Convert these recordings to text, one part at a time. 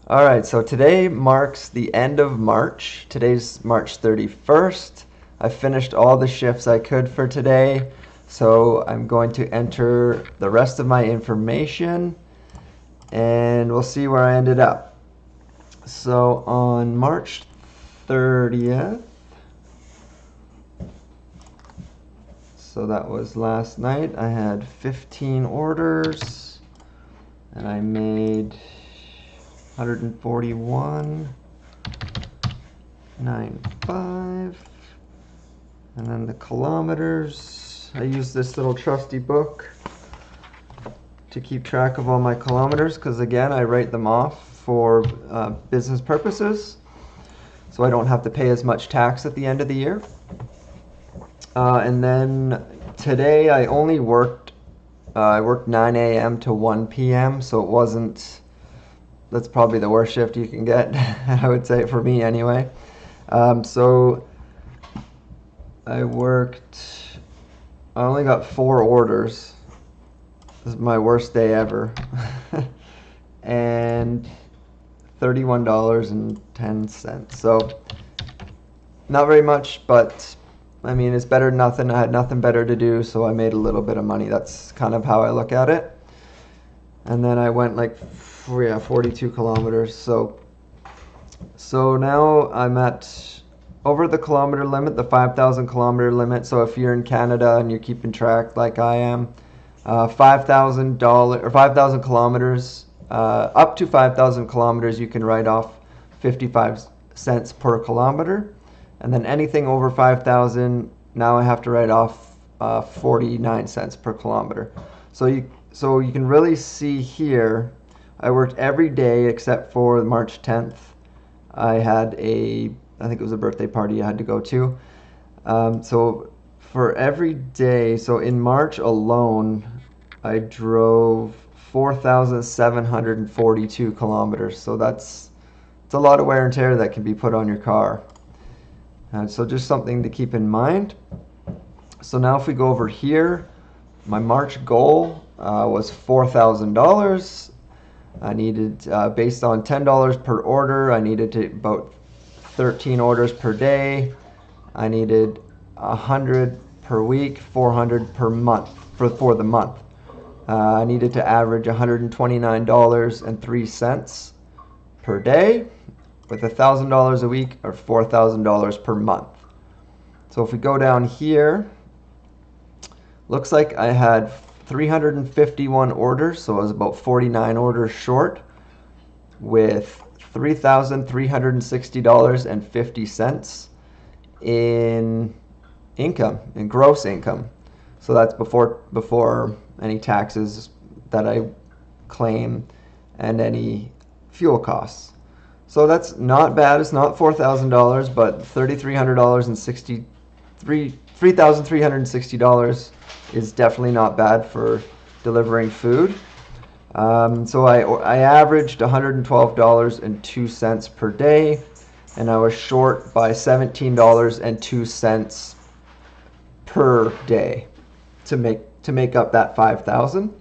All right, so today marks the end of March. Today's March 31st. I finished all the shifts I could for today, so I'm going to enter the rest of my information and we'll see where I ended up. So on March 30th, so that was last night, I had 15 orders and I made 141.95, and then the kilometers, I use this little trusty book to keep track of all my kilometers because again I write them off for business purposes so I don't have to pay as much tax at the end of the year. And then today I only worked I worked 9 a.m. to 1 p.m. so it wasn't, that's probably the worst shift you can get, I would say, for me anyway. So I only got 4 orders. This is my worst day ever. And $31.10. So not very much, but I mean, it's better than nothing. I had nothing better to do, so I made a little bit of money. That's kind of how I look at it. And then I went like 42 kilometers. So now I'm at over the kilometer limit, the 5,000 kilometer limit. So if you're in Canada and you're keeping track like I am, $5,000 or 5,000 kilometers, up to 5,000 kilometers, you can write off 55 cents per kilometer. And then anything over 5,000, now I have to write off 49 cents per kilometer. So you can really see here, I worked every day except for March 10th. I had I think it was a birthday party I had to go to. So for every day, so in March alone, I drove 4,742 kilometers. So it's a lot of wear and tear that can be put on your car. So just something to keep in mind. So now if we go over here, my March goal was $4,000. I needed, based on $10 per order, I needed to about 13 orders per day. I needed 100 per week, 400 per month for the month. I needed to average $129.03 per day, with $1,000 a week or $4,000 per month. So if we go down here, looks like I had 351 orders, so I was about 49 orders short, with $3,360.50 in income, in gross income. So that's before any taxes that I claim and any fuel costs. So that's not bad. It's not $4,000, but $3,360 is definitely not bad for delivering food. So I averaged $112.02 per day, and I was short by $17.02 per day to make up that 5,000.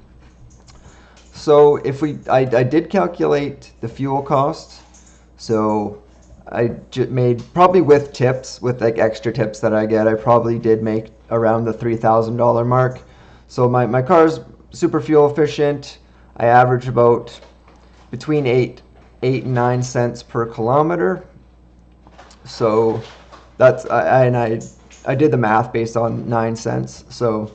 So if I did calculate the fuel cost. So I made, probably with tips, with like extra tips that I get, I probably did make around the $3,000 mark. So my car's super fuel efficient. I average about between 8 and 9 cents per kilometer. So that's, I did the math based on 9 cents. So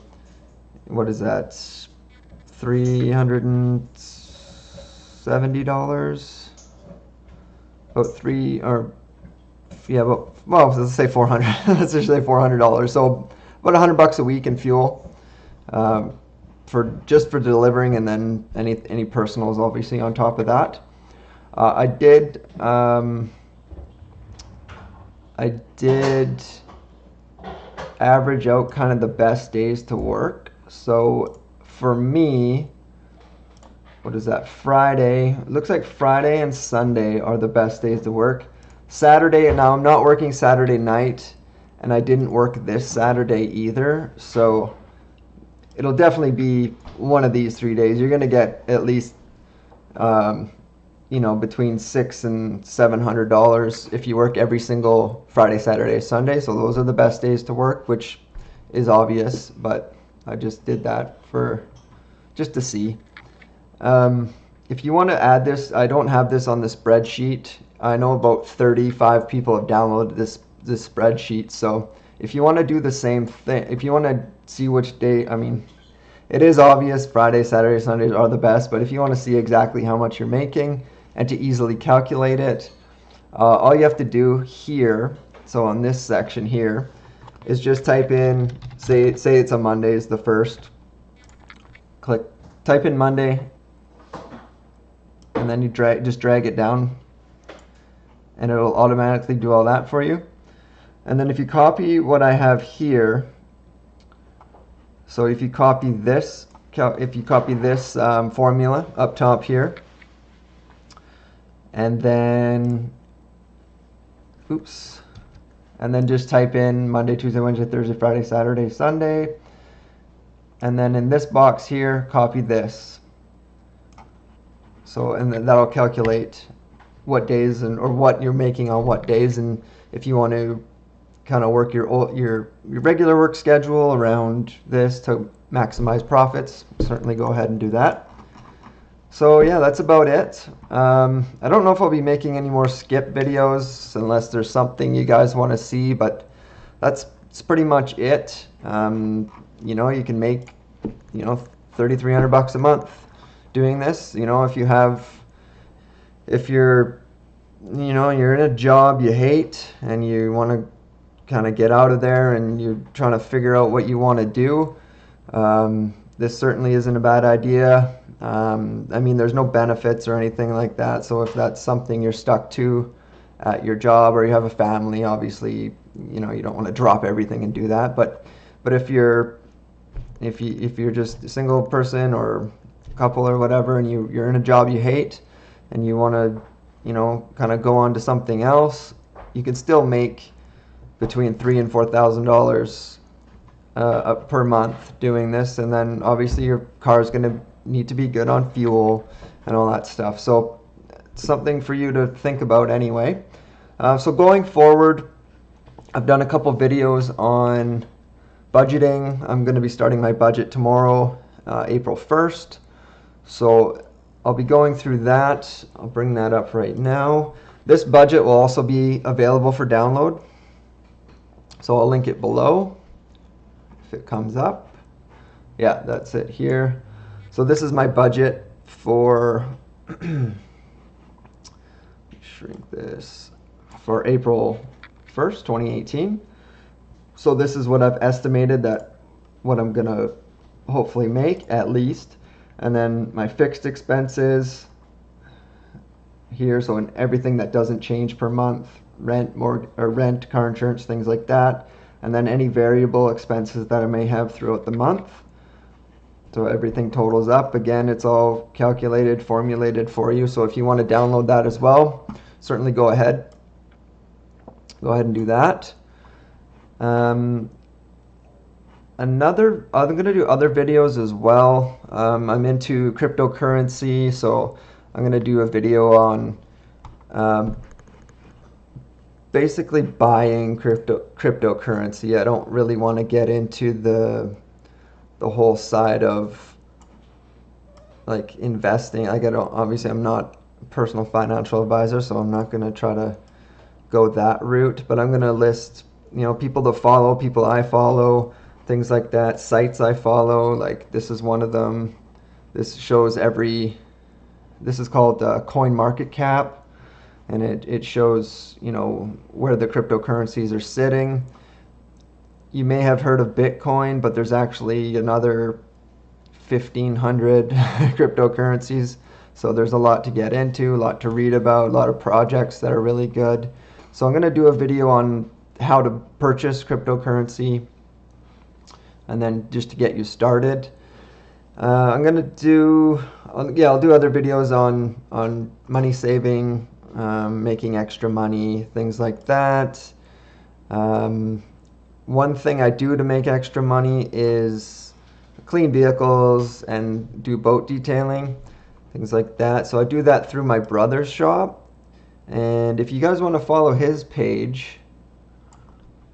what is that? $370. Let's say 400. Let's just say $400. So about $100 a week in fuel, for delivering, and then any personals obviously on top of that. I did average out kind of the best days to work. So for me, what is that, Friday? It looks like Friday and Sunday are the best days to work. Saturday, now I'm not working Saturday night, and I didn't work this Saturday either. So it'll definitely be one of these 3 days. You're going to get at least you know, between $600 and $700 if you work every single Friday, Saturday, Sunday. So those are the best days to work, which is obvious, but I just did that for just to see. If you want to add this, I don't have this on the spreadsheet. I know about 35 people have downloaded this spreadsheet. So if you want to do the same thing, if you want to see which day, I mean, it is obvious Friday, Saturday, Sundays are the best, but if you want to see exactly how much you're making and to easily calculate it, all you have to do here, so on this section here, is just type in, say it's a Monday is the first, type in Monday, and then you just drag it down, and it'll automatically do all that for you. And then if you copy what I have here, so if you copy this, formula up top here, and then, oops, and then just type in Monday, Tuesday, Wednesday, Thursday, Friday, Saturday, Sunday, and then in this box here, copy this. So, and that'll calculate what days or what you're making on what days, and if you want to kind of work your regular work schedule around this to maximize profits, certainly go ahead and do that. So yeah, that's about it. I don't know if I'll be making any more skip videos unless there's something you guys want to see, but that's pretty much it. You know, you can make, you know, $3,300 a month doing this. You know, if you're, you know, you're in a job you hate and you want to kind of get out of there and you're trying to figure out what you want to do, this certainly isn't a bad idea. I mean, there's no benefits or anything like that, so if that's something you're stuck to at your job or you have a family, obviously, you know, you don't want to drop everything and do that. But if you're just a single person or couple or whatever, and you're in a job you hate and you want to, you know, kind of go on to something else, you can still make between $3,000 and $4,000 per month doing this. And then obviously your car is going to need to be good on fuel and all that stuff. So it's something for you to think about anyway. So going forward, I've done a couple videos on budgeting. I'm going to be starting my budget tomorrow, April 1st. So I'll be going through that. I'll bring that up right now. This budget will also be available for download, so I'll link it below if it comes up. Yeah, that's it here. So this is my budget for shrink this, for April 1st, 2018. So this is what I've estimated that what I'm gonna hopefully make at least. And then my fixed expenses here, so in everything that doesn't change per month, rent, car insurance, things like that. And then any variable expenses that I may have throughout the month. So everything totals up. Again, it's all calculated, formulated for you. So if you want to download that as well, certainly go ahead. Go ahead and do that. I'm going to do other videos as well. I'm into cryptocurrency, so I'm going to do a video on basically buying cryptocurrency. I don't really want to get into the whole side of like investing. Obviously I'm not a personal financial advisor, so I'm not going to try to go that route, but I'm going to list, you know, people to follow, people I follow, things like that, sites I follow. Like this is one of them. This shows this is called CoinMarketCap, and it shows, you know, where the cryptocurrencies are sitting. You may have heard of Bitcoin, but there's actually another 1,500 cryptocurrencies. So there's a lot to get into, a lot to read about, a lot of projects that are really good. So I'm going to do a video on how to purchase cryptocurrency, and then just to get you started. I'm going to do, I'll do other videos on money saving, making extra money, things like that. One thing I do to make extra money is clean vehicles and do boat detailing. things like that. So I do that through my brother's shop. And if you guys want to follow his page,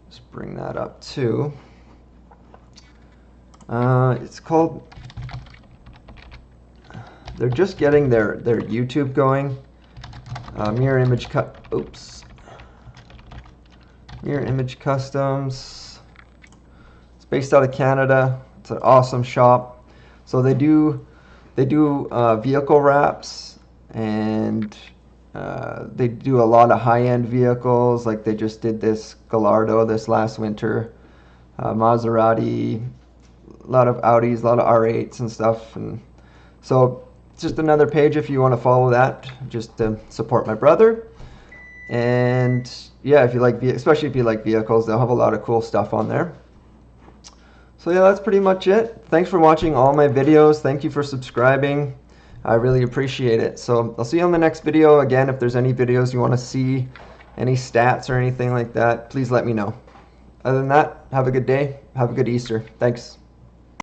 let's bring that up too. It's called, they're just getting their YouTube going. Mirror Image Customs. It's based out of Canada. It's an awesome shop. So they do vehicle wraps, and they do a lot of high-end vehicles. Like they just did this Gallardo this last winter, Maserati, a lot of Audis, a lot of R8s and stuff. And so it's just another page if you want to follow that, just to support my brother. And yeah, if you like, especially if you like vehicles, they'll have a lot of cool stuff on there. So yeah, that's pretty much it. Thanks for watching all my videos. Thank you for subscribing. I really appreciate it. So I'll see you on the next video. Again, if there's any videos you want to see, any stats or anything like that, please let me know. Other than that, have a good day. Have a good Easter. Thanks.